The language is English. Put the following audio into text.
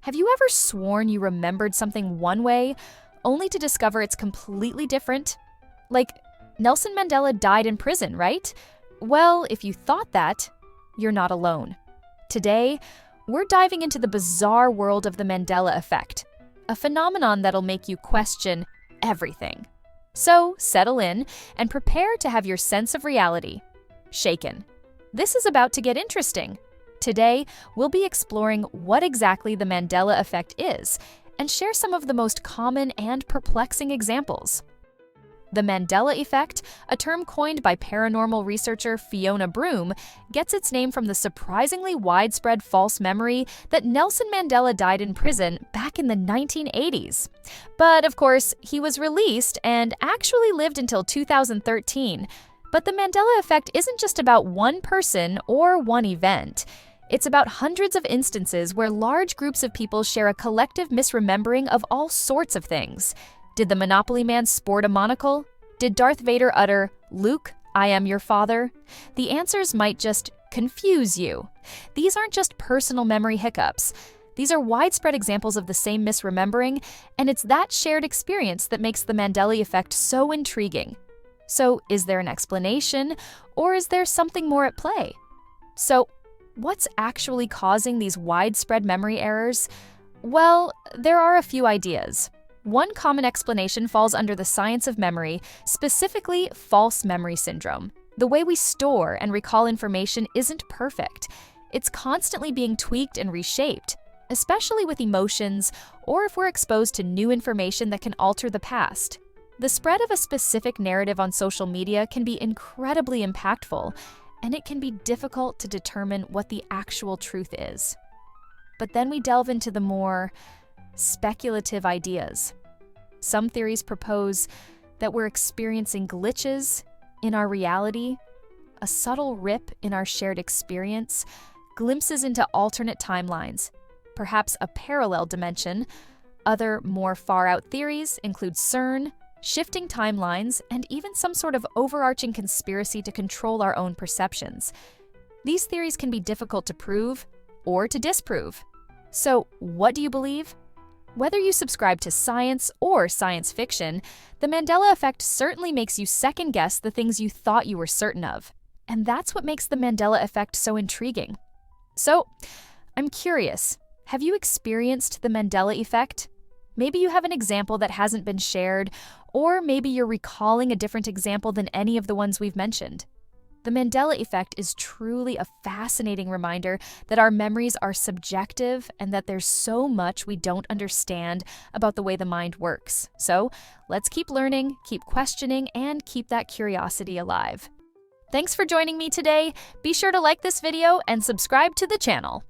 Have you ever sworn you remembered something one way, only to discover it's completely different? Like, Nelson Mandela died in prison, right? Well, if you thought that, you're not alone. Today, we're diving into the bizarre world of the Mandela Effect, a phenomenon that'll make you question everything. So, settle in and prepare to have your sense of reality shaken. This is about to get interesting. Today, we'll be exploring what exactly the Mandela Effect is and share some of the most common and perplexing examples. The Mandela Effect, a term coined by paranormal researcher Fiona Broome, gets its name from the surprisingly widespread false memory that Nelson Mandela died in prison back in the 1980s. But of course, he was released and actually lived until 2013. But the Mandela Effect isn't just about one person or one event. It's about hundreds of instances where large groups of people share a collective misremembering of all sorts of things. Did the Monopoly Man sport a monocle? Did Darth Vader utter, "Luke, I am your father"? The answers might just confuse you. These aren't just personal memory hiccups. These are widespread examples of the same misremembering, and it's that shared experience that makes the Mandela Effect so intriguing. So, is there an explanation, or is there something more at play? So, what's actually causing these widespread memory errors? Well, there are a few ideas. One common explanation falls under the science of memory, specifically false memory syndrome. The way we store and recall information isn't perfect. It's constantly being tweaked and reshaped, especially with emotions or if we're exposed to new information that can alter the past. The spread of a specific narrative on social media can be incredibly impactful, and it can be difficult to determine what the actual truth is. But then we delve into the more speculative ideas. Some theories propose that we're experiencing glitches in our reality, a subtle rip in our shared experience, glimpses into alternate timelines, perhaps a parallel dimension. Other more far-out theories include CERN, shifting timelines, and even some sort of overarching conspiracy to control our own perceptions. These theories can be difficult to prove or to disprove. So, what do you believe? Whether you subscribe to science or science fiction, the Mandela Effect certainly makes you second-guess the things you thought you were certain of. And that's what makes the Mandela Effect so intriguing. So, I'm curious, have you experienced the Mandela Effect? Maybe you have an example that hasn't been shared, or maybe you're recalling a different example than any of the ones we've mentioned. The Mandela Effect is truly a fascinating reminder that our memories are subjective and that there's so much we don't understand about the way the mind works. So, let's keep learning, keep questioning, and keep that curiosity alive. Thanks for joining me today. Be sure to like this video and subscribe to the channel.